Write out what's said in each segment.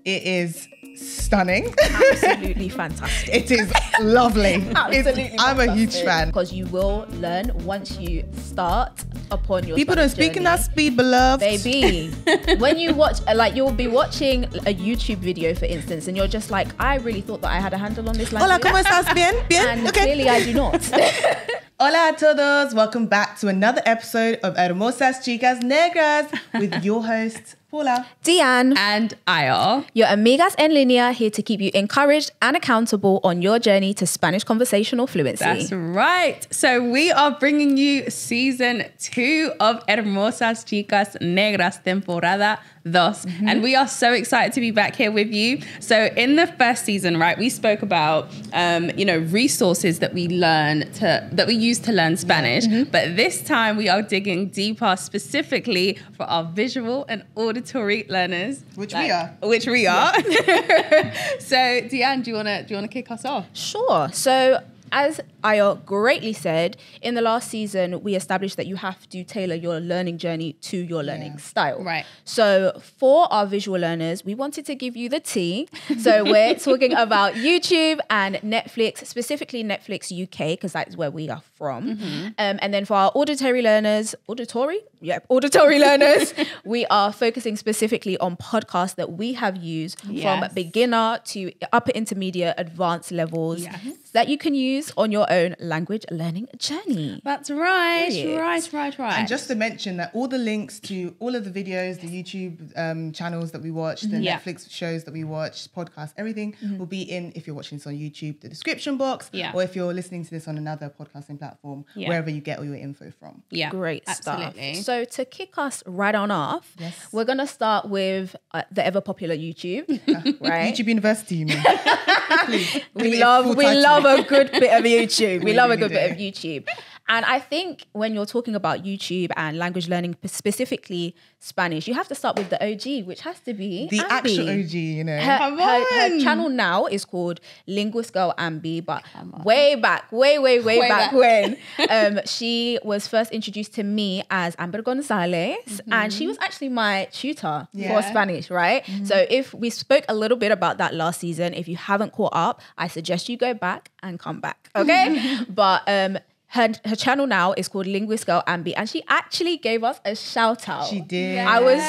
It is stunning. Absolutely fantastic. It is lovely. Absolutely I'm a huge fantastic. fan. Because you will learn once you start upon your People don't Spanish speak in journey. that speed, beloved. Baby, when you watch, like, you'll be watching a YouTube video, for instance, and you're just like, I really thought that I had a handle on this language. Hola, ¿cómo estás? Bien? Bien? And Okay. clearly I do not. Hola a todos. Welcome back to another episode of Hermosas Chicas Negras with your host, Paula. Deanne, And Ayo. your amigas en línea, here to keep you encouraged and accountable on your journey to Spanish conversational fluency. That's right. So we are bringing you season 2 of Hermosas Chicas Negras temporada 2. And we are so excited to be back here with you. So in the first season, right, we spoke about, resources that we that we use to learn Spanish. But this time we are digging deeper specifically for our visual and auditory learners. Which we are. Which we are. So Deanne, do you wanna kick us off? Sure. So, as Ayo greatly said, in the last season, we established that you have to tailor your learning journey to your learning style. Right. So, for our visual learners, we wanted to give you the tea. So, we're talking about YouTube and Netflix, specifically Netflix UK, because that's where we are from. And then for our auditory learners, auditory learners, we are focusing specifically on podcasts that we have used from Yes. beginner to upper intermediate, advanced levels Yes. that you can use on your own language learning journey. That's right. Period. Right. And just to mention that all the links to all of the videos, the YouTube channels that we watch, the Yeah. Netflix shows that we watch, podcasts, everything will be in, if you're watching this on YouTube, the description box, Yeah. or if you're listening to this on another podcasting platform, Yeah. wherever you get all your info from. yeah, Great absolutely. stuff. So to kick us right on off, Yes. we're going to start with the ever popular YouTube, right? YouTube University, you mean? Please. give We it a love full we title. love a good bit of YouTube. We We love a really good bit do. of YouTube. And I think when you're talking about YouTube and language learning, specifically Spanish, you have to start with the OG, which has to be The Ambi. actual OG, you know. Come Her on. channel now is called Linguist Girl Ambi, but way back back. when, she was first introduced to me as Amber Gonzalez, and she was actually my tutor Yeah. for Spanish, right? So if we spoke a little bit about that last season, if you haven't caught up, I suggest you go back and come back, okay? But her channel now is called Linguist Girl Ambi, and she actually gave us a shout out. She did. I was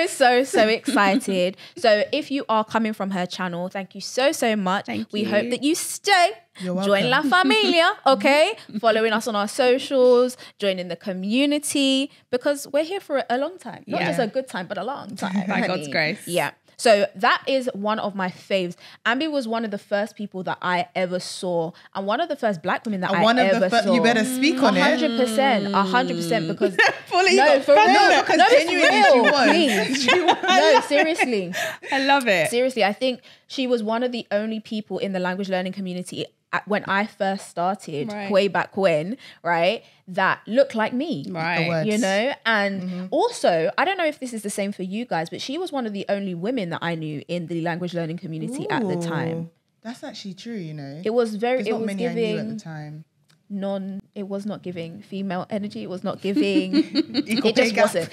so excited. So if you are coming from her channel, thank you so much. Thank we you. hope that you stay. You're Join La welcome. Familia, okay? Following us on our socials, joining the community, because we're here for a long time. Not Yeah. just a good time, but a long time. By honey. God's grace. Yeah. So that is one of my faves. Ambi was one of the first people that I ever saw, and one of the first black women that I One of ever the first, saw. you better speak on it. 100%, because Fully no, for real. No, because No, it's genuinely she real, was. please. She was. No, seriously. I love it. Seriously, I think she was one of the only people in the language learning community when I first started, Right. way back when, right, that looked like me. Right. words. You know, and also, I don't know if this is the same for you guys, but she was one of the only women that I knew in the language learning community at the time. Ooh, that's actually true, you know. It was very, There's it not was many I knew at the giving time. it was not giving female energy. It was not giving, Equal it pay just gap. wasn't.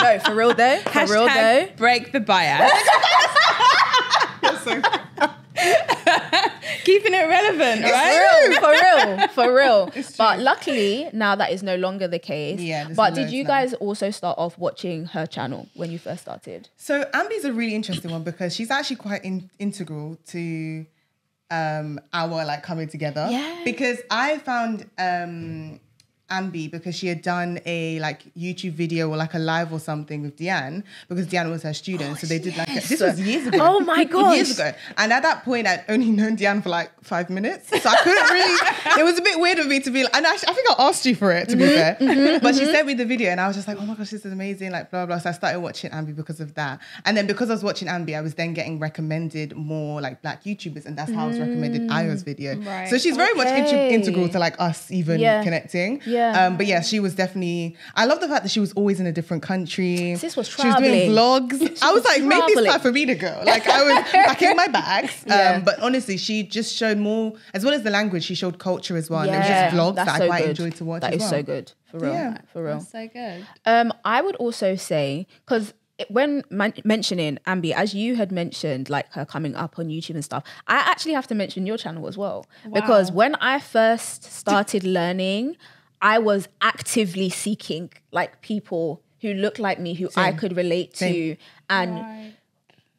No, for real though. For real though. Hashtag break the bias. Keeping it relevant, right? For real. It's But true. luckily, now that is no longer the case. Yeah, there's But did loads you now. guys also start off watching her channel when you first started? So Ambi's a really interesting one because she's actually quite integral to our like coming together. Yeah. Because I found Ambi because she had done a like YouTube video or like a live or something with Deanne because Deanne was her student. So they did like this was years ago. Oh my gosh. Years ago. And at that point I'd only known Deanne for like 5 minutes. So I couldn't really, it was a bit weird of me to be like, and I think I asked you for it to be fair. But she sent me the video and I was just like, oh my gosh, this is amazing, like blah, blah. So I started watching Ambi because of that. And then because I was watching Ambi, I was then getting recommended more like black YouTubers and that's how I was recommended Ayo's video. Right. So she's very much Okay. integral to like us even Yeah. connecting. Yeah. But yeah, she was definitely, I love the fact that she was always in a different country. Sis was She was doing traveling. vlogs. I was like, maybe it's traveling. time for me to go. Like I was packing my bags. Yeah. But honestly, she just showed more, as well as the language, she showed culture as well. And it was Yeah, just vlogs that's that so I quite good. enjoyed to watch That as is well. so good. For real. Yeah. For real. That's so good. I would also say, because when mentioning Ambi, as you had mentioned, like her coming up on YouTube and stuff, I actually have to mention your channel as well. Because when I first started learning, I was actively seeking like people who looked like me, who I could relate to. And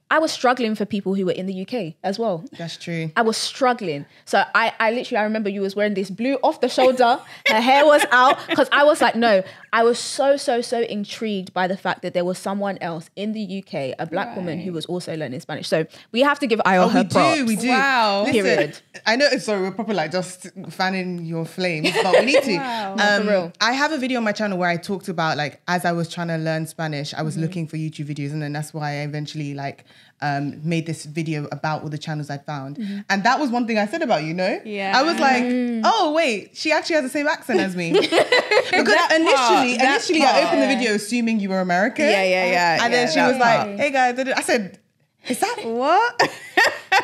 I was struggling for people who were in the UK as well. That's true. I was struggling. So I literally, I remember you was wearing this blue off the shoulder, her hair was out, because I was like, no, I was so intrigued by the fact that there was someone else in the UK, a black woman who was also learning Spanish. So we have to give Ayo her props. We do. Wow. Listen, Period. I know, sorry, we're probably like just fanning your flames, but we need to. No, for real. I have a video on my channel where I talked about like, as I was trying to learn Spanish, I was looking for YouTube videos, and then that's why I eventually like made this video about all the channels I found. And that was one thing I said about you, know? Yeah. I was like, oh wait, she actually has the same accent as me. Because initially I opened the video assuming you were American. Yeah. And then she was like, hey guys, I said, is that what?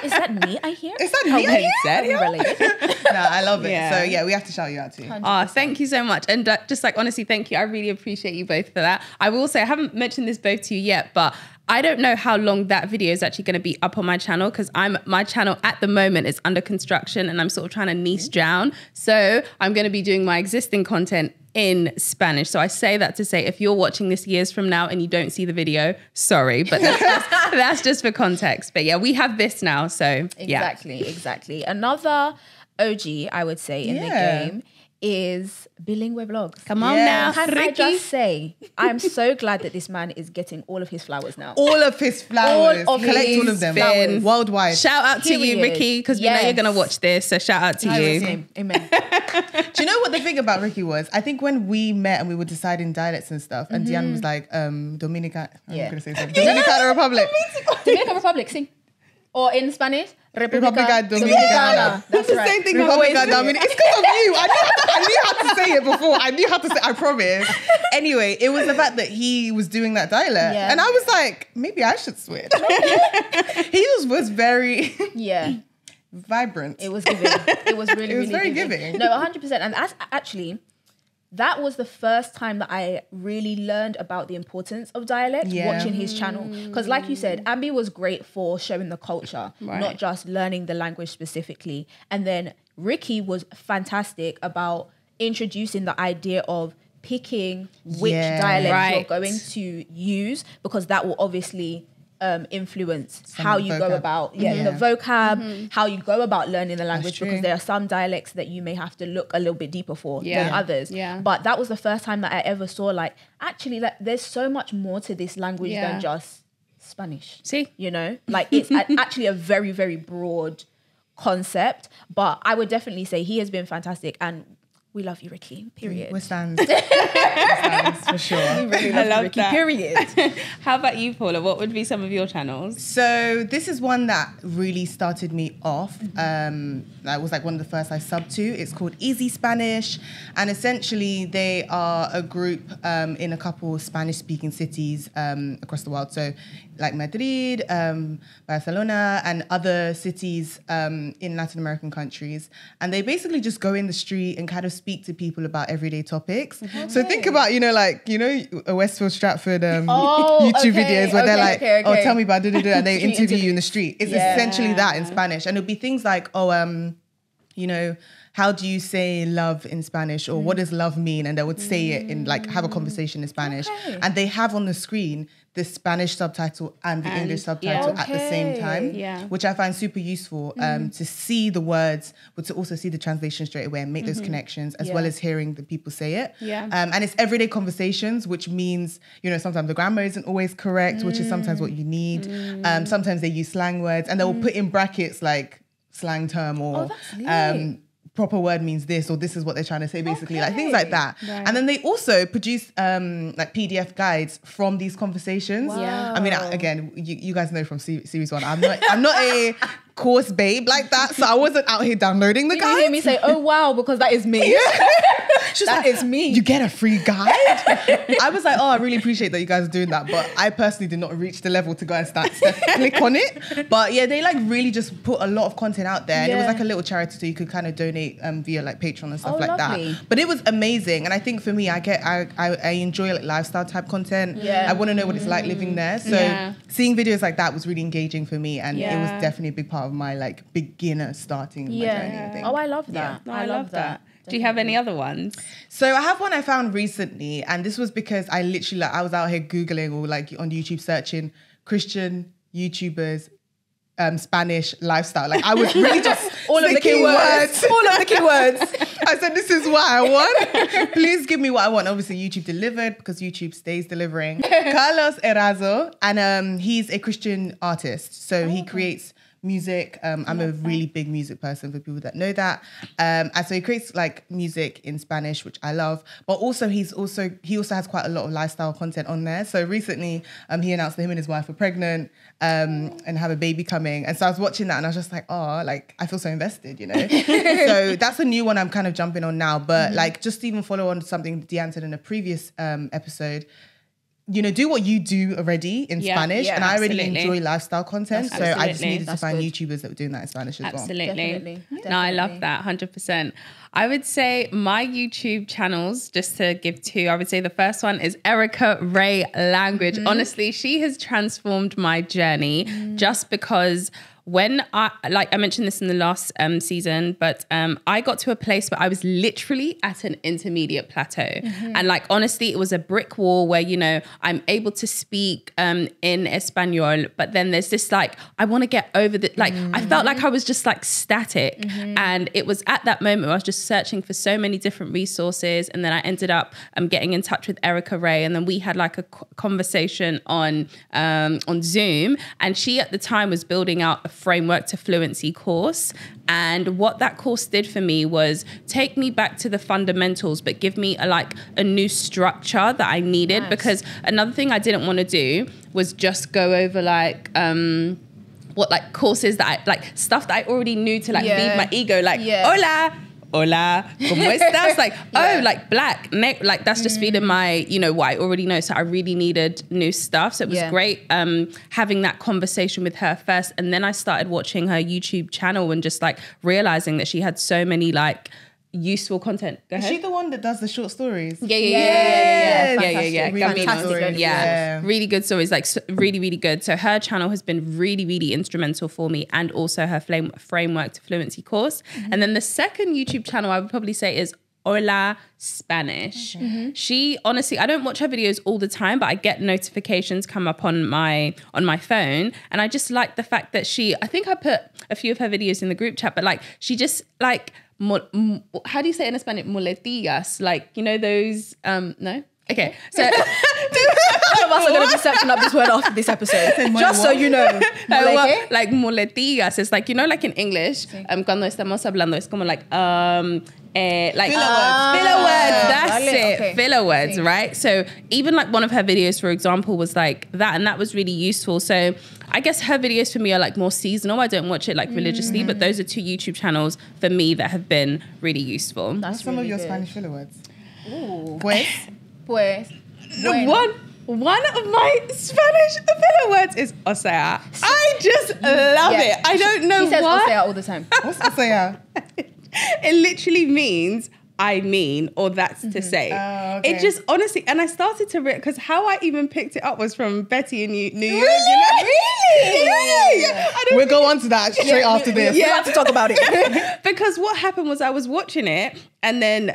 Is that me I hear? Is that me I hear? Are we related? No, I love it. Yeah. So yeah, we have to shout you out too. Oh, thank you so much. And just like, honestly, thank you. I really appreciate you both for that. I will say, I haven't mentioned this both to you yet, but I don't know how long that video is actually going to be up on my channel, because my channel at the moment is under construction and I'm sort of trying to niche down. So I'm going to be doing my existing content in Spanish. So I say that to say, if you're watching this years from now and you don't see the video, sorry, but that's just for context. But yeah, we have this now. So yeah. Exactly. Another OG, I would say, in the game is Bilingüe Vlogs. Come on now, Can I Ricky. just say, I'm so glad that this man is getting all of his flowers now. All of his flowers. All of Collect his all of them. flowers. Worldwide. Shout out to you, Period. Ricky, because we know you're Yes. going to watch this. So shout out to you. Amen. Do you know what the thing about Ricky was? I think when we met and we were deciding dialects and stuff, and Diane was like, Dominican. I'm Yeah. going to say something. Dominican Republic. Dominican Republic, sing. Or in Spanish, República Dominicana. That's the right. same thing. Republica Dominicana. It's because of you. I knew how to say it before. I knew how to say I promise. Anyway, it was the fact that he was doing that dialect. Yeah. And I was like, maybe I should switch. He was very Yeah. vibrant. It was giving. It was really, It was really very giving. No, 100%. And that's actually, that was the first time that I really learned about the importance of dialect, Yeah. watching his channel. Because like you said, Ambi was great for showing the culture, not just learning the language specifically. And then Ricky was fantastic about introducing the idea of picking which Yeah. dialect you're Right. going to use, because that will obviously influence Some how of the you go vocab. about the Yeah. vocab, how you go about learning the language, true. because there are some dialects that you may have to look a little bit deeper for Yeah. than others. Yeah. But that was the first time that I ever saw like, actually, like, there's so much more to this language Yeah. than just Spanish. See? You know, like it's actually a very, very broad concept. But I would definitely say he has been fantastic, and we love you, Ricky. Period. We stand. We stand, for sure. really I love Ricky. that. Period. How about you, Paula? What would be some of your channels? So this is one that really started me off. That was like one of the first I subbed to. It's called Easy Spanish, and essentially they are a group in a couple Spanish-speaking cities across the world. So like Madrid, Barcelona, and other cities in Latin American countries. And they basically just go in the street and kind of speak to people about everyday topics. So think about, a Westfield Stratford YouTube videos where they're like, oh, tell me about da-da-da, and they Street interview you in the street. It's essentially that in Spanish. And it'll be things like, how do you say love in Spanish, or what does love mean? And they would say it in like, have a conversation in Spanish. Okay. And they have on the screen the Spanish subtitle and the English subtitle at the same time, Yeah. which I find super useful to see the words, but to also see the translation straight away and make those connections, as well as hearing the people say it. Yeah. And it's everyday conversations, which means, sometimes the grammar isn't always correct, which is sometimes what you need. Sometimes they use slang words, and they will put in brackets like slang term or that's lit. proper word means this, or this is what they're trying to say, basically, like things like that. Right. And then they also produce like PDF guides from these conversations. Wow. I mean, again, you guys know from series one, I'm not a course babe like that. So I wasn't out here downloading the Did you hear guide. me say, oh wow, because that is me. That is me. You get a free guide. I was like, oh, I really appreciate that you guys are doing that, but I personally did not reach the level to go and click on it. But yeah, they like really just put a lot of content out there. And it was Yeah. like a little charity, so you could kind of donate via like Patreon and stuff Oh, like lovely. that. But it was amazing, and I think for me, I enjoy like lifestyle type content. Yeah. I want to know what it's like living there. So Yeah. seeing videos like that was really engaging for me, and it was Yeah. definitely a big part of my like beginner starting my journey. I think. Oh, I love that. No, I love that. Do you have any other ones? So I have one I found recently, and this was because I literally like I was out here Googling or like on YouTube searching Christian YouTubers, Spanish lifestyle. Like I was really just All of the picking keywords. All of the keywords. I said, this is what I want. Please give me what I want. Obviously, YouTube delivered because YouTube stays delivering. Carlos Erazo, and he's a Christian artist. So he creates music. I'm a really big music person for people that know that. And so he creates like music in Spanish, which I love. But also he also has quite a lot of lifestyle content on there. So recently he announced that him and his wife were pregnant and have a baby coming. And so I was watching that and I was just like, oh, like I feel so invested, you know? So that's a new one I'm kind of jumping on now. But like just to even follow on to something Deanne said in a previous episode, you know, do what you do already in Spanish. yeah, and I already absolutely. enjoy lifestyle content. So I just Absolutely. needed to That's find good. YouTubers that were doing that in Spanish as well. Absolutely. Definitely. No, I love Definitely. that 100%. I would say my YouTube channels, just to give two, I would say the first one is Erica Ray Language. Honestly, she has transformed my journey just because when I mentioned this in the last season, but I got to a place where I was literally at an intermediate plateau. And like, honestly, it was a brick wall where, you know, I'm able to speak in Espanol, but then there's this like, I want to get over the, like, I felt like I was just like static. And it was at that moment where I was just searching for so many different resources. And then I ended up getting in touch with Erica Ray. And then we had like a conversation on Zoom. And she at the time was building out a framework to fluency course. And what that course did for me was take me back to the fundamentals, but give me a new structure that I needed. Nice. Because another thing I didn't want to do was just go over courses that I like, stuff that I already knew to like feed my ego, like hola, ¿cómo estás? Like, oh, like black, like that's just feeding my, you know, what I already know. So I really needed new stuff. So it was great having that conversation with her first. And then I started watching her YouTube channel and just like realizing that she had so many like useful content. Go Is ahead. she the one that does the short stories? Yeah. Fantastic. Fantastic. Caminos. Yeah. Really good stories, like really, really good. So her channel has been really, really instrumental for me, and also her framework to fluency course. And then the second YouTube channel I would probably say is Hola Spanish. She honestly, I don't watch her videos all the time, but I get notifications come up on my phone, and I just like the fact that I think I put a few of her videos in the group chat, but like she just like how do you say it in Spanish? Muletillas, like, you know, those no? Okay, so All of us are going to be searching up this word after this episode. Just so you know. well, like muletillas, it's like, you know, like in English, cuando estamos hablando, es como like like filler words. That's vale, it, okay. filler words, right? So even like one of her videos, for example, was like that, and that was really useful. So I guess her videos for me are like more seasonal. I don't watch it like religiously, but those are two YouTube channels for me that have been really useful. That's Some really of your good. Spanish filler words. Ooh. Pues. Pues. One of my Spanish filler words is o sea. I just love Yeah. it. I don't know She says why. o sea all the time. What's Osea? It literally means I mean, or that's to say. Oh, okay. It just honestly, and I started to because how I even picked it up was from Betty in New York. Really? You know? Really? Yeah. I don't We'll go on to that straight after this. We have to talk about it. Because what happened was I was watching it, and then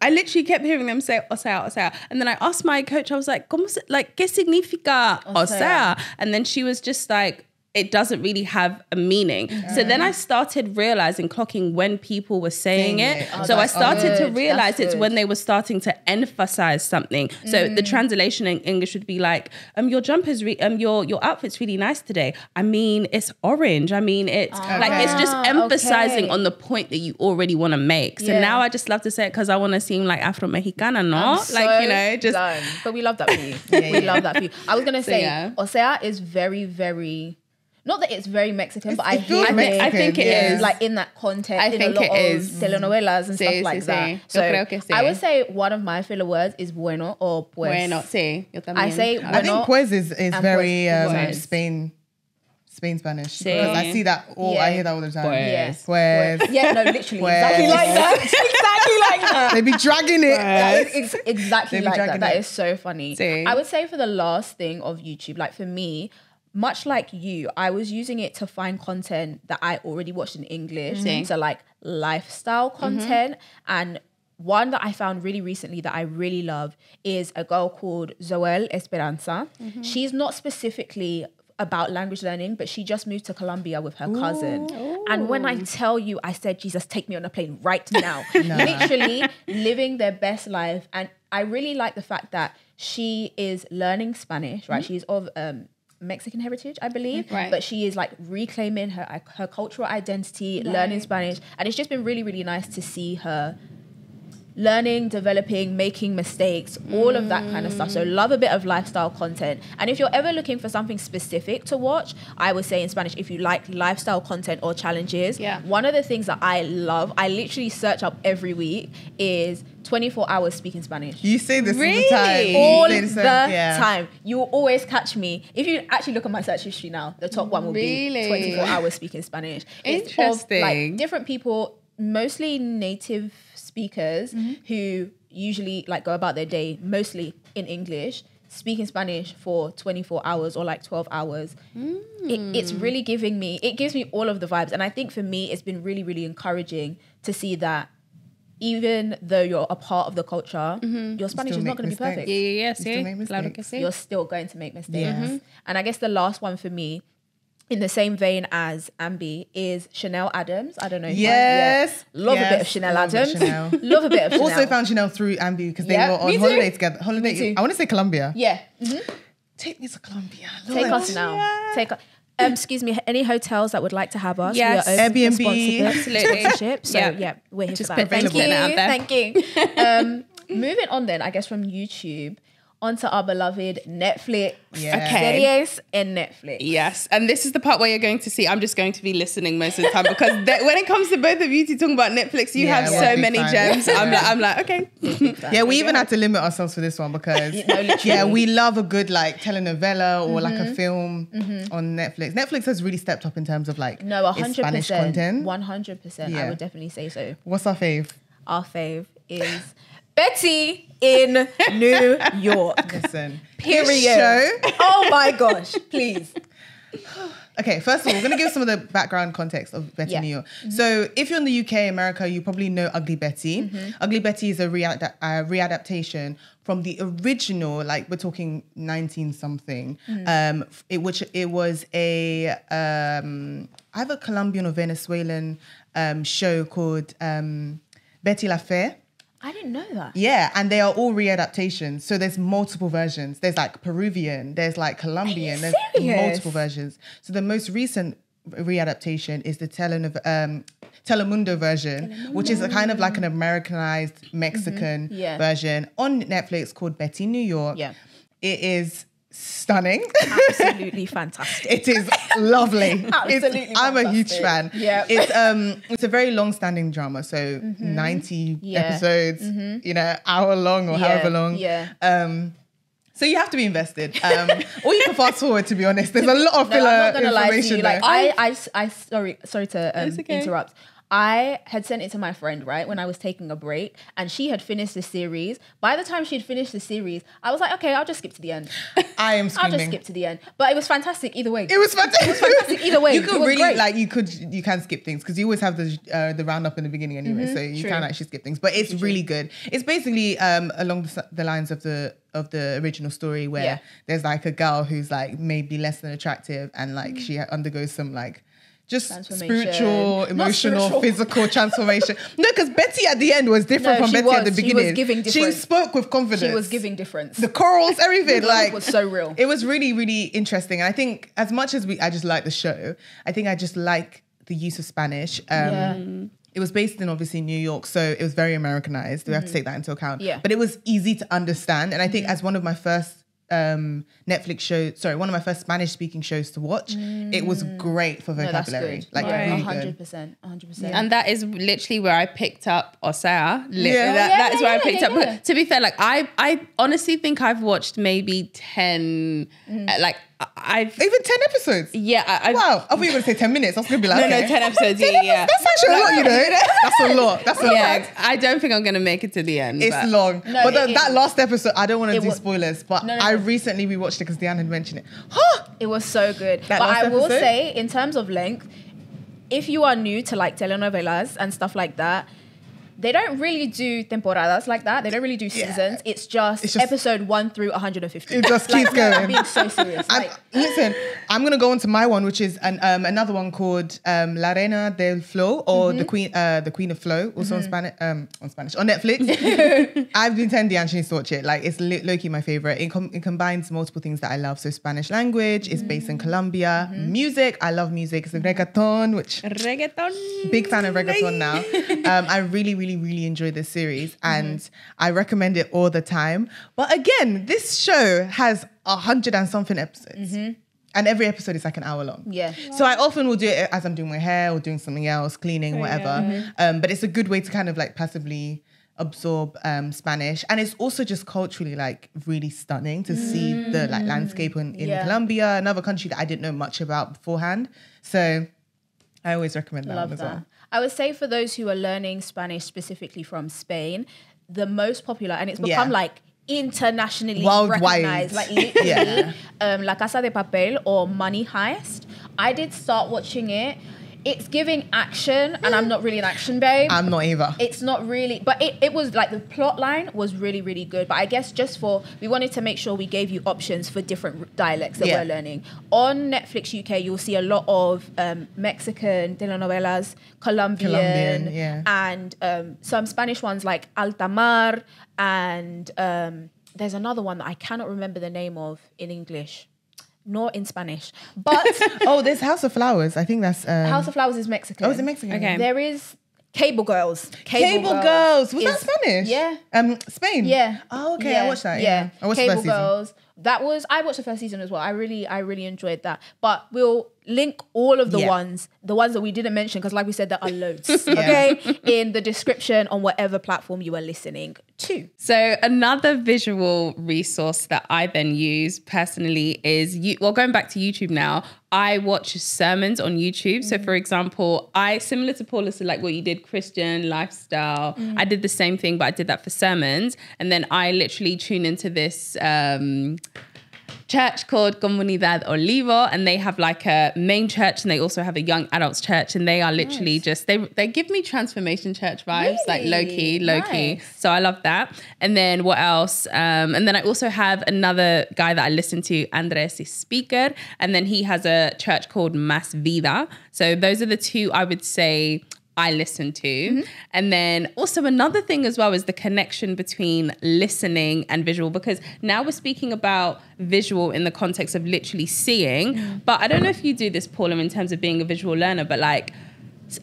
I literally kept hearing them say o sea, and then I asked my coach, I was like, ¿qué significa o sea? And then she was just like, it doesn't really have a meaning. So then I started realizing, clocking when people were saying it. Oh, So I that's started to good. realize That's it's good. when they were starting to emphasize something. So the translation in English would be like, your jumper's, your outfit's really nice today. I mean, it's orange. I mean, it's like, it's just emphasizing okay. on the point that you already want to make. So Yeah. now I just love to say it because I want to seem like Afro-Mexicana, no? So Like, you know, just... done. But we love that for you. We love that for you. I was gonna say, yeah. o sea is very, very not that it's very Mexican, but I feels hear Mexican, I think it yeah. is. like in that context. I in think a lot it of is. telenovelas and Sí, stuff like sí, that. sí. So Yo creo que sí. I would say one of my filler words is bueno or pues. Bueno, sí, yo también. I say I think bueno pues is and very pues. Spain Spanish. Sí. Because I see that Yeah. I hear that all the time. Pues. Yes. Pues. Yeah, no, literally. Pues. Exactly like that. exactly like that. They be dragging it. That is exactly They be like that. dragging That it. is so funny. See? I would say for the last thing of YouTube, like for me, much like you, I was using it to find content that I already watched in English. See? So like lifestyle content. And one that I found really recently that I really love is a girl called Zoel Esperanza. She's not specifically about language learning, but she just moved to Colombia with her cousin. And when I tell you, I said, Jesus, take me on a plane right now. Literally living their best life. And I really like the fact that she is learning Spanish, right? She's of Mexican heritage, I believe. Right. But she is like reclaiming her cultural identity, learning Spanish. And it's just been really, really nice to see her learning, developing, making mistakes, all of that kind of stuff. So love a bit of lifestyle content. And if you're ever looking for something specific to watch, I would say in Spanish, if you like lifestyle content or challenges, one of the things that I love, I literally search up every week, is 24 hours speaking Spanish. You say this all the Really? time. You All say the this, time. You will always catch me. If you actually look at my search history now, the top one will Really? be 24 hours speaking Spanish. It's of, Interesting. like different people, mostly native speakers who usually like go about their day mostly in English, speaking Spanish for 24 hours or like 12 hours. It's really it gives me all of the vibes. And I think for me, it's been really, really encouraging to see that even though you're a part of the culture, your Spanish still is not make going to be mistakes. perfect. Yeah, still sí. make Claro que mistakes. sí. You're still going to make mistakes. Yes. And I guess the last one for me, in the same vein as Ambi, is Chanel Adams. I don't know. If Yes. Love a bit of Yes. Chanel Love a bit of Adams. Chanel. Love a bit of Chanel. Also found Chanel through Ambi because they Yeah, were on me too. holiday together. Me too. I want to say Colombia. Yeah. Take me to Colombia. Take Lord. us now. Take us. Excuse me, any hotels that would like to have us? Yes. We are open for Airbnb. Absolutely. sponsorship. So Yeah. yeah, we're here Just for that. put Thank you. it out there. Thank you. Moving on then, I guess from YouTube onto our beloved Netflix. Yeah. Okay. Series in Netflix. Yes, and this is the part where you're going to see. I'm just going to be listening most of the time because when it comes to both of you two talking about Netflix, you Yeah, have we're so big many fans. gems. I'm like, okay. Yeah, we even had to limit ourselves for this one because literally. yeah, we love a good like telenovela or like a film on Netflix. Netflix has really stepped up in terms of like No, its Spanish 100%. content. 100%. I Yeah. would definitely say so. What's our fave? Our fave is Betty in New York. Listen, Period. this show. Oh my gosh, please. Okay, first of all, we're going to give some of the background context of Betty Yeah. New York. So if you're in the UK, America, you probably know Ugly Betty. Ugly Betty is a readaptation from the original, like we're talking 19-something, it was a either Colombian or Venezuelan show called Betty La Fea. I didn't know that. Yeah, and they are all readaptations. So there's multiple versions. There's like Peruvian, there's like Colombian, there's serious? multiple versions. So the most recent readaptation is the Telemundo version, which is a kind of like an Americanized Mexican Yeah. version on Netflix called Betty New York. Yeah. It is stunning. Absolutely fantastic. It is lovely. Absolutely I'm a huge fantastic. fan. Yeah. It's a very long-standing drama, so 90 Yeah. episodes, hour long or however long. Yeah. So you have to be invested. Or you can fast forward, to be honest. There's a lot of No, filler I'm not gonna lie to information you. there. Like I sorry to It's okay. interrupt. I had sent it to my friend, right, when I was taking a break, and she had finished the series. By the time she'd finished the series, I was like, okay, I'll just skip to the end. I am I'll screaming. just skip to the end. But it was fantastic either way. It was fantastic. It was fantastic either way. You It could was really great. you can skip things because you always have the roundup in the beginning anyway, so you True. can actually skip things. But it's really good. It's basically along the lines of the original story where Yeah. there's like a girl who's like maybe less than attractive and like she undergoes some like just Transformation. spiritual, Not emotional, spiritual. physical transformation. No, because Betty at the end was different No, from she Betty at the was. She beginning. was giving She different. spoke with confidence. She was giving difference. the corals, everything. The Like was so real. It was really, really interesting. And I think as much as I just like the show, I think I just like the use of Spanish. It was based in obviously New York, so it was very Americanized. We have to take that into account. Yeah. But it was easy to understand. And I think as one of my first Netflix show. Sorry, one of my first Spanish speaking shows to watch. It was great for No, that's vocabulary. good. Like Right. really 100%. 100%. And that is literally where I picked up Osea. Yeah. That's where I picked up. yeah. But to be fair, like I honestly think I've watched maybe 10. Like I've Even 10 episodes. I've, Wow, I thought you were going to say 10 minutes. I was going to be like, no, okay. 10 episodes. Yeah. That's actually a lot, you know. That's a lot. That's a lot. Yeah, I don't think I'm gonna make it to the end. It's but- long. No, but it that is. last episode, I don't want to It do was- spoilers, but No, no, I no. recently rewatched it because Diane had mentioned it. Huh! It was so good. That But last I will episode? say, in terms of length, if you are new to like telenovelas and stuff like that, they don't really do temporadas like that. They don't really do seasons. It's just episode 1 through 150. It just Like, keeps no, I'm going. being so serious. And Like, listen, I'm gonna go on to my one, which is another one called La Reina del Flow, or the Queen of Flow, also on Spanish on Netflix. I've been telling Diane she needs to watch it. Like it's low-key my favorite. It combines multiple things that I love. So Spanish language, it's based in Colombia. Music, I love music. It's a reggaeton, which Reggaeton. big fan of reggaeton now. I really enjoy this series and I recommend it all the time. But again, this show has 100 and something episodes. And every episode is like an hour long. Yeah. So I often will do it as I'm doing my hair or doing something else, cleaning, whatever. But it's a good way to kind of like passively absorb Spanish. And it's also just culturally like really stunning to see the like landscape in Colombia, another country that I didn't know much about beforehand. So I always recommend that Love one as that. well. I would say for those who are learning Spanish specifically from Spain, the most popular, and it's become like internationally Worldwide. recognized, like literally, La Casa de Papel or Money Heist. I did start watching it. It's giving action, and I'm not really an action babe. I'm not either. It's not really, but it was like the plot line was really good. But I guess we wanted to make sure we gave you options for different dialects that we're learning. On Netflix UK, you'll see a lot of Mexican telenovelas, Colombian and some Spanish ones like Altamar, and there's another one that I cannot remember the name of in English. Nor in Spanish, but There's House of Flowers. I think that's House of Flowers is Mexican. Oh, is it Mexican? Okay. There is Cable Girls. Cable Girls. Was that is- Spanish? Yeah. Spain. Yeah. Oh, okay. Yeah. I watched that. Yeah. I watched the Cable first season. Girls. I watched the first season as well. I really enjoyed that. But we'll link all of the ones that we didn't mention, because like we said, there are loads. Okay, in the description on whatever platform you are listening to. So another visual resource that I then use personally is going back to YouTube now, I watch sermons on YouTube. So for example, similar to Paula, so like what you did, Christian lifestyle, I did the same thing, but I did that for sermons. And then I literally tune into this church called Comunidad Olivo, and they have like a main church and they also have a young adults church, and they are literally just they give me transformation church vibes, like low key. Nice. So I love that. And then what else? And then I also have another guy that I listen to, Andres is speaker, and then he has a church called Mas Vida. So those are the two I would say I listen to. And then also another thing as well is the connection between listening and visual, because now we're speaking about visual in the context of literally seeing, but I don't know if you do this, Paula, in terms of being a visual learner, but like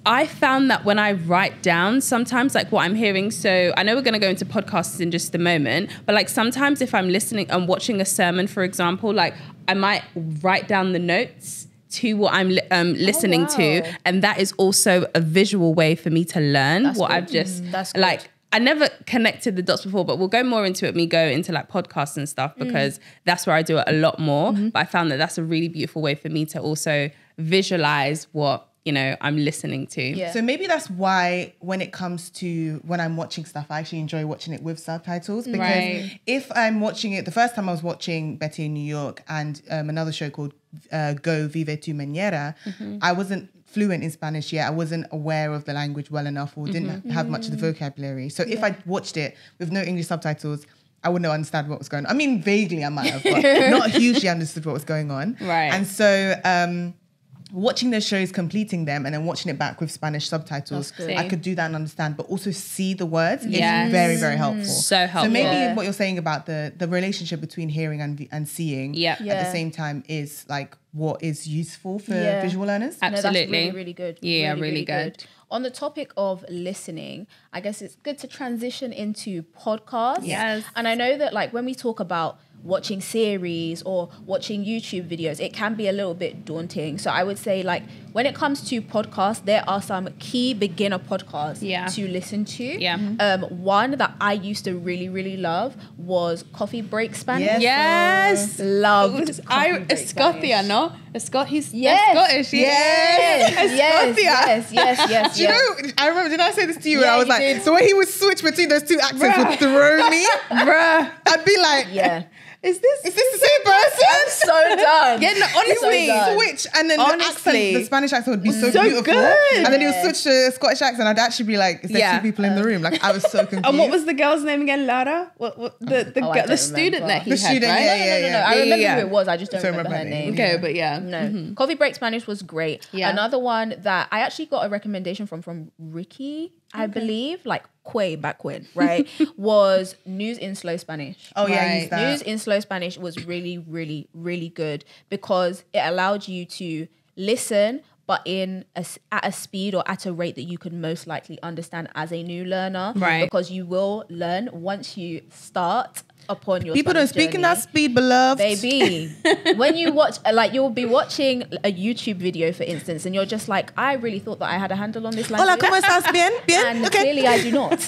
I found that when I write down sometimes like what I'm hearing, so I know we're going to go into podcasts in just a moment, but like sometimes if I'm listening and watching a sermon, for example, like I might write down the notes to what I'm listening to, and that is also a visual way for me to learn what I've just like. I never connected the dots before, but we'll go more into it. Me go into like podcasts and stuff, because that's where I do it a lot more. But I found that that's a really beautiful way for me to also visualize what I'm listening to. Yeah. So maybe that's why when it comes to when I'm watching stuff, I actually enjoy watching it with subtitles, because if I'm watching it, the first time I was watching Betty in New York and another show called Go Vive Tu Manera, I wasn't fluent in Spanish yet. I wasn't aware of the language well enough, or didn't have much of the vocabulary. So if I watched it with no English subtitles, I wouldn't understand what was going on. I mean, vaguely I might have, but not hugely understood what was going on. Right. And so watching those shows, completing them, and then watching it back with Spanish subtitles, I could do that and understand, but also see the words. Yes. It's very, very helpful. So helpful. So maybe what you're saying about the relationship between hearing and seeing at the same time is like what is useful for visual learners. Absolutely. No, that's really good. Yeah, really good. On the topic of listening, I guess it's good to transition into podcasts. Yes. And I know that like when we talk about watching series or watching YouTube videos, it can be a little bit daunting. So I would say, like, when it comes to podcasts, there are some key beginner podcasts to listen to. Yeah. One that I used to really, really love was Coffee Break Spanish. Yes. Loved Scotia, no? He's Yes. Scottish. Yes. Do you know, I remember, did I say this to you? And I was you like, did. so when he would switch between those two accents would throw me. Bruh. I'd be like, Yeah. is this the same person? I'm so done. Yeah, no, honestly. So done. Switch, and then Honestly. the Spanish accent would be so beautiful. good. And then he would switch to a Scottish accent. I'd actually be like, is there two people in the room? Like, I was so confused. And what was the girl's name again? Lara? What the I don't student remember. that he The had, student, right? yeah. I remember Yeah. who it was. I just don't Don't remember her remember her name. name. Okay, but yeah. No. Coffee Break Spanish was great. Yeah. Another one that I actually got a recommendation from Ricky, I believe, like Quay back when, right? was News in Slow Spanish. Oh, yeah, I Right. used that. News in Slow Spanish was really, really, really good because it allowed you to listen, but at a speed or at a rate that you could most likely understand as a new learner. Right. Because you will learn once you start upon your People don't Spanish speak in journey. that speed, beloved. Baby, when you watch, like, you'll be watching a YouTube video, for instance, and you're just like, I really thought that I had a handle on this language. Hola, ¿cómo estás? Bien? Bien? And Okay. clearly I do not.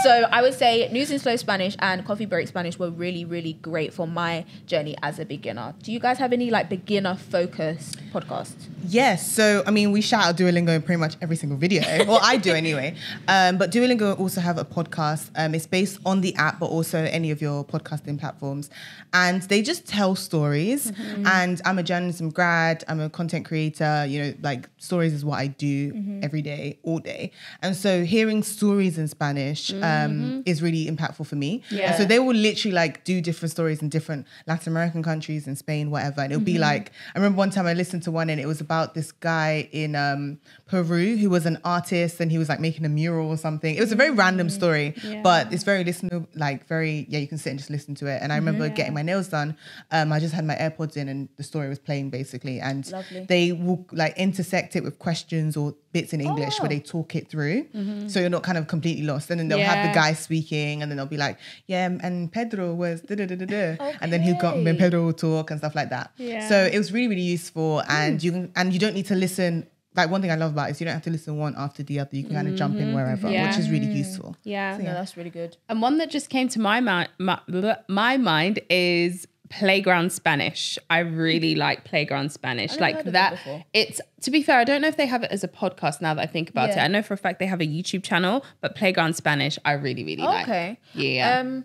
So I would say News in Slow Spanish and Coffee Break Spanish were really, really great for my journey as a beginner. Do you guys have any like beginner focused podcasts? Yes. So, I mean, we shout out Duolingo in pretty much every single video. Well, I do anyway. But Duolingo also have a podcast. It's based on the app, but also any of your podcasting platforms. And they just tell stories. And I'm a journalism grad. I'm a content creator. You know, like stories is what I do every day, all day. And so hearing stories in Spanish is really impactful for me. Yeah. And so they will literally like do different stories in different Latin American countries, in Spain, whatever. And it'll be like, I remember one time I listened to one and it was about this guy in Peru who was an artist and he was like making a mural or something. It was a very random story, but it's very listenable, like very, you can sit and just listen to it. And I remember getting my nails done. I just had my AirPods in and the story was playing basically. And Lovely. they will like intersect it with questions or bits in English where they talk it through. So you're not kind of completely lost. And then they'll have the guy speaking and then they'll be like, yeah, and Pedro was da-da-da-da-da. And then then Pedro will talk and stuff like that. Yeah. So it was really, really useful. And you don't need to listen. Like one thing I love about it is you don't have to listen one after the other. You can kind of jump in wherever, Yeah. which is really useful. Yeah. No, that's really good. And one that just came to my mind is Playground Spanish. I really like Playground Spanish. never Like heard of that. it before. It's, to be fair, I don't know if they have it as a podcast now that I think about it. Yeah. I know for a fact they have a YouTube channel, but Playground Spanish, I really, really like. Okay. Yeah.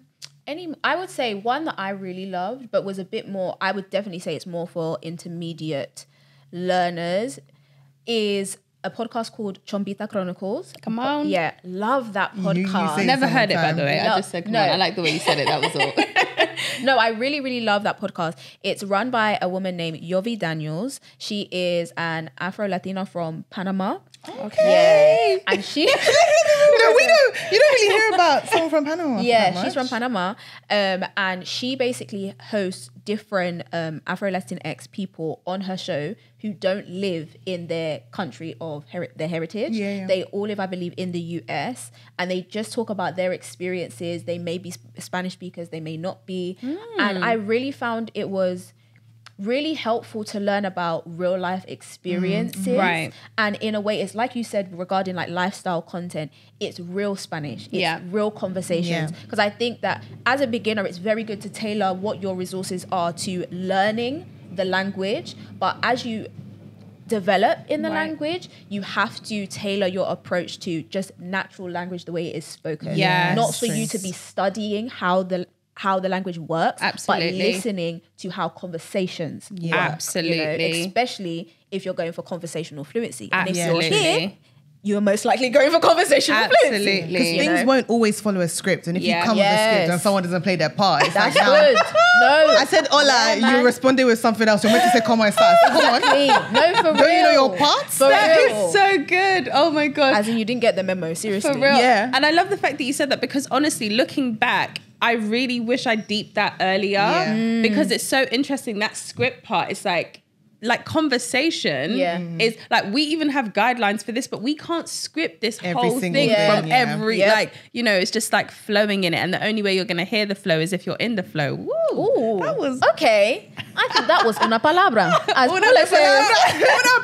I would say one that I really loved, but was a bit more, I would definitely say it's more for intermediate learners, is a podcast called Chombita Chronicles. Come on. Yeah, love that you podcast. say- Never heard it, by sometime. the way. No, I just said, come no. on. I like the way you said it. That was all. No, I really, really love that podcast. It's run by a woman named Yovi Daniels. She is an Afro-Latina from Panama. Okay. Yeah. And she... No, you don't really hear about someone from Panama. Yeah, that she's from much. Panama. And she basically hosts different Afro-Latinx people on her show who don't live in their country of their heritage. Yeah. They all live, I believe, in the US. And they just talk about their experiences. They may be Spanish speakers, they may not be. And I really found it was really helpful to learn about real life experiences. Right. And in a way, it's like you said regarding like lifestyle content, it's real Spanish. It's real conversations. Yeah. Because I think that as a beginner, it's very good to tailor what your resources are to learning the language. But as you develop in the language, you have to tailor your approach to just natural language, the way it is spoken. Yes. Not for you to be studying how the language works, Absolutely. but listening to how conversations work. Absolutely. Especially if you're going for conversational fluency. And if you're Absolutely. here, you're most likely going for conversational fluency. Absolutely. Because You things know? won't always follow a script. And if Yeah. you come with a script Yes. and someone doesn't play their part, it's That's like, good. No. I said hola, Yeah, man. you responded with something else. You're meant to say come on, start. Come on. Exactly. No, for real. Don't you know your parts? For That real. is so good. Oh my God. As in, you didn't get the memo, seriously. For real. Yeah. And I love the fact that you said that because honestly, looking back, I really wish I deeped that earlier Yeah. because it's so interesting. That script part, it's like, like conversation is like, we even have guidelines for this, but we can't script this Every whole single thing thing, from yeah. every like, you know, it's just like flowing in it, and the only way you're gonna hear the flow is if you're in the flow. Woo, Ooh, that was okay. I think that was una palabra. As una Pule says.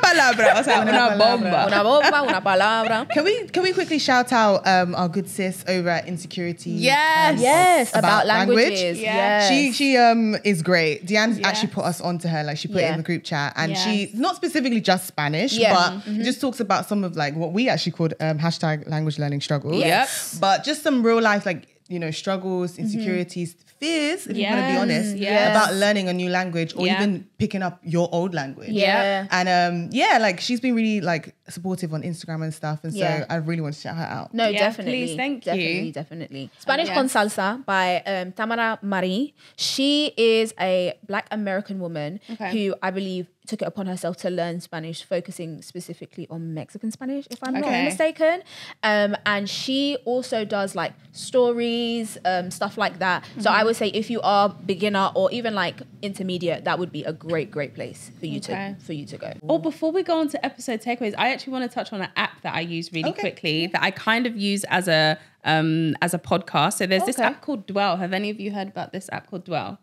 palabra, o sea, una bomba. Una bomba, una palabra. Can we quickly shout out our good sis over at Insecurity? Yes, about languages. Yeah. Yes. She is great. Deanne actually put us onto her, like she put it in the group chat, and she's not specifically just Spanish, but just talks about some of like what we actually called hashtag language learning struggles. Yep. But just some real life, like, you know, struggles, insecurities, fears, if you want to be honest, about learning a new language or even picking up your old language. Yeah. And like she's been really like supportive on Instagram and stuff. And so I really want to shout her out. No, Yeah, definitely. please, thank you. Definitely. Spanish con Salsa by Tamara Marie. She is a Black American woman who I believe took it upon herself to learn Spanish, focusing specifically on Mexican Spanish, if I'm not mistaken. And she also does like stories, stuff like that. So I would say if you are beginner or even like intermediate, that would be a great place for you to go. Or before we go on to episode takeaways, I actually want to touch on an app that I use really quickly that I kind of use as a podcast. So there's this app called Dwell. Have any of you heard about this app called Dwell?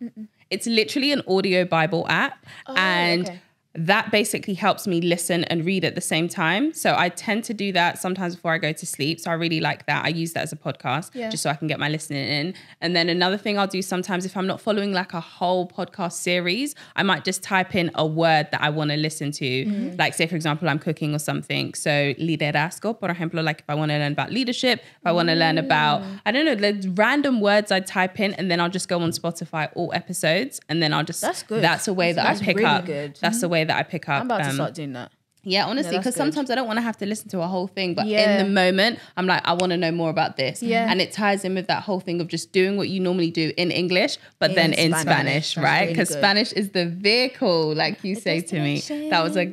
It's literally an audio Bible app, and that basically helps me listen and read at the same time. So I tend to do that sometimes before I go to sleep. So I really like that. I use that as a podcast just so I can get my listening in. And then another thing I'll do sometimes, if I'm not following like a whole podcast series, I might just type in a word that I want to listen to. Like say, for example, I'm cooking or something. So liderazgo, por ejemplo, like if I want to learn about leadership, if I want to learn about, I don't know, there's random words I type in, and then I'll just go on Spotify, all episodes. And then I'll just, That's good. that's a way that That's I pick really up. good. That's the way that I pick up. I'm about to start doing that. Yeah, honestly, that's because good. sometimes I don't want to have to listen to a whole thing, but Yeah. in the moment, I'm like, I want to know more about this. Yeah. And it ties in with that whole thing of just doing what you normally do in English, but then in Spanish, That's right? really Because good. Spanish is the vehicle, like you say to me. That was a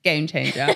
game changer.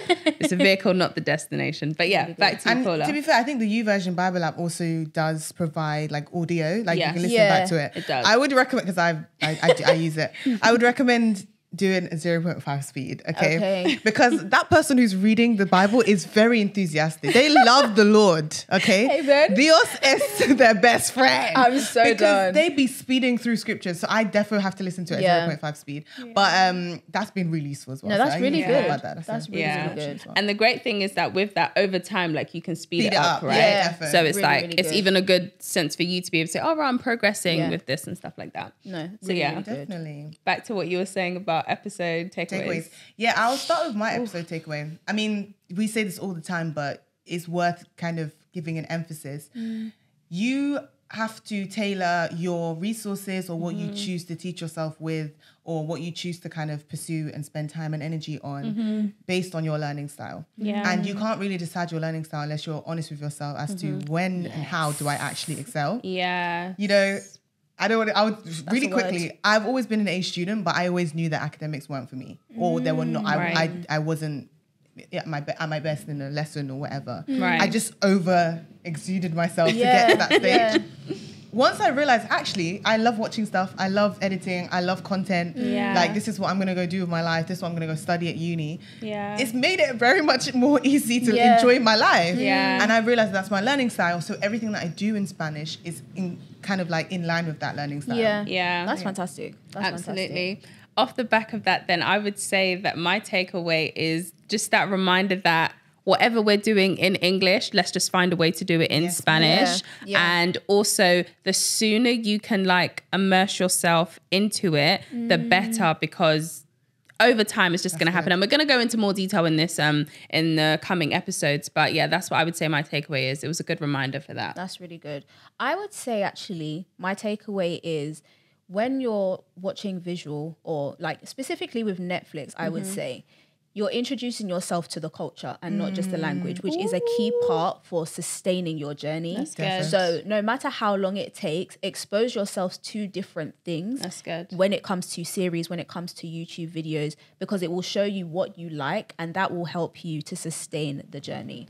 It's a vehicle, not the destination. But yeah, back to you, And Paula. to be fair, I think the YouVersion Bible app also does provide like audio, like you Yes. can listen Yeah, back to it. it does. I would recommend, because I use it. I would recommend doing a 0.5 speed, okay? Because that person who's reading the Bible is very enthusiastic. They love the Lord, okay? Amen. Dios es their best friend. I'm so because done. they be speeding through scriptures, so I definitely have to listen to it Yeah. at 0.5 speed. But that's been really useful as well. No, so that's I really usually think good. about that. That's really, Yeah. really good. And the great thing is that with that, over time, like you can speed it up, right? Yeah, definitely. So it's Really, like, really it's good. even a good sense for you to be able to say, oh, right, I'm progressing Yeah. with this and stuff like that. No, So really, yeah. really good. Definitely. Back to what you were saying about episode takeaways. Yeah, I'll start with my episode takeaway. I mean, we say this all the time, but it's worth kind of giving an emphasis. You have to tailor your resources or what you choose to teach yourself with, or what you choose to kind of pursue and spend time and energy on based on your learning style. Yeah. And you can't really decide your learning style unless you're honest with yourself as to when and how do I actually excel. Yeah. You know, I would really a word. quickly, I've always been an A student, but I always knew that academics weren't for me, or they were not, I wasn't at my best in a lesson or whatever. Right. I just over exuded myself to get to that stage. Once I realized, actually, I love watching stuff. I love editing. I love content. Yeah. Like, this is what I'm going to go do with my life. This is what I'm going to go study at uni. Yeah. It's made it very much more easy to Yeah. enjoy my life. Yeah. And I realized that's my learning style. So everything that I do in Spanish is kind of like in line with that learning style. Yeah. Yeah. That's fantastic. That's Absolutely. fantastic. Off the back of that, then I would say that my takeaway is just that reminder that whatever we're doing in English, let's just find a way to do it in Spanish. Yeah. Yeah. And also, the sooner you can like immerse yourself into it, the better, because over time it's just going to happen. And we're going to go into more detail in this in the coming episodes. But yeah, that's what I would say my takeaway is. It was a good reminder for that. That's really good. I would say actually my takeaway is when you're watching visual, or like specifically with Netflix, I would say you're introducing yourself to the culture and not just the language, which is a key part for sustaining your journey. That's good. So no matter how long it takes, expose yourselves to different things. That's good. When it comes to series, when it comes to YouTube videos, because it will show you what you like and that will help you to sustain the journey.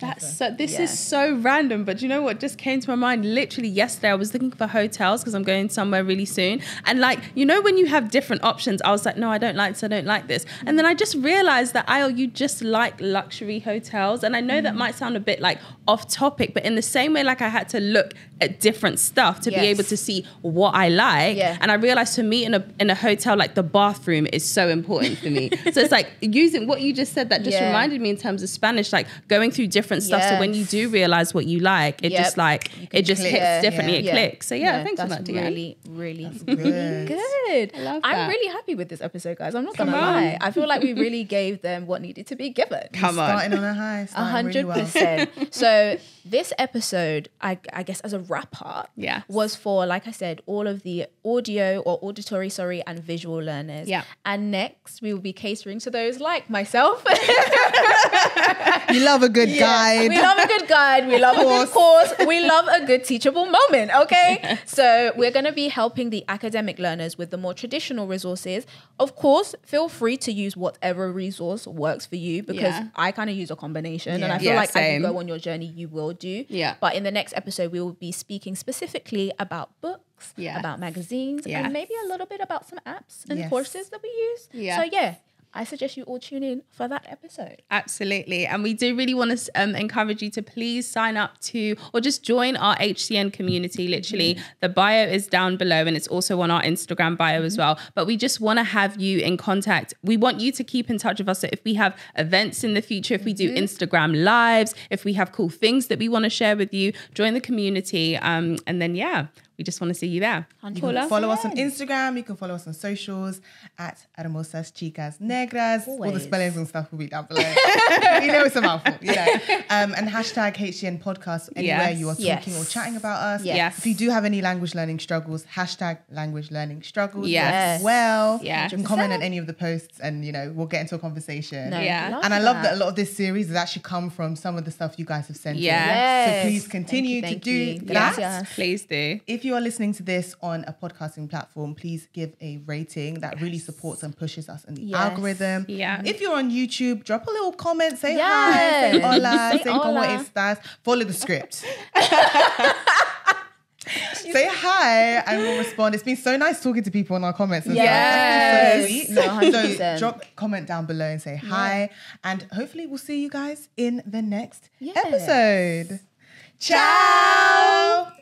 This is so random, but you know what just came to my mind? Literally yesterday, I was looking for hotels because I'm going somewhere really soon. And like, you know, when you have different options, I was like, no, I don't like this, I don't like this. And then I just realized that, you just like luxury hotels. And I know that might sound a bit like off topic, but in the same way, like I had to look at different stuff to be able to see what I like. Yeah. And I realized for me in a hotel, like the bathroom is so important for me. So it's like using what you just said, that just reminded me in terms of Spanish, like going through different stuff. So when you do realize what you like, it just like, it just hits differently. It clicks. So thanks for that, Deanne. Really, really Good. good. I love I'm that. really happy with this episode, guys. I'm not gonna lie. I feel like we really gave them what needed to be given. Come on. Starting on a high. Starting really well. 100%. So this episode, I guess as a wrap up, was for, like I said, all of the auditory, and visual learners. Yeah. And next we will be catering to those like myself. You love a good guide. We love a good guide. We love a good course. We love a good teachable moment. Okay. So we're going to be helping the academic learners with the more traditional resources. Of course, feel free to use whatever resource works for you, because I kind of use a combination, and I feel like as you go on your journey, you will do. Yeah. But in the next episode, we will be speaking specifically about books, about magazines, and maybe a little bit about some apps and courses that we use. Yeah. So I suggest you all tune in for that episode. Absolutely. And we do really want to encourage you to please sign up to, or just join our HCN community. Literally, the bio is down below, and it's also on our Instagram bio as well. But we just want to have you in contact. We want you to keep in touch with us. So if we have events in the future, if we do Instagram lives, if we have cool things that we want to share with you, join the community. And then, we just want to see you there. You can follow us on Instagram. You can follow us on socials at Hermosas Chicas Negras. All the spellings and stuff will be down below. You know it's a mouthful, you know. And hashtag HCN podcast anywhere you are talking or chatting about us. Yes. If you do have any language learning struggles, hashtag language learning struggles Yes. as well. Yeah. You can comment on any of the posts and, you know, we'll get into a conversation. No, Yeah. I love that a lot of this series has actually come from some of the stuff you guys have sent in. Yes. So please continue to do that. Gracias. Please do. If you are listening to this on a podcasting platform, please give a rating. That really supports and pushes us in the algorithm. Yeah. If you're on YouTube, drop a little comment, say Yes. hi, say hola, Say say como hola. estas. Follow the script. Say hi and we'll respond. It's been so nice talking to people in our comments. As Yes. well. That's been No, so sweet. 100%. So drop a comment down below and say hi. And hopefully we'll see you guys in the next episode. Ciao.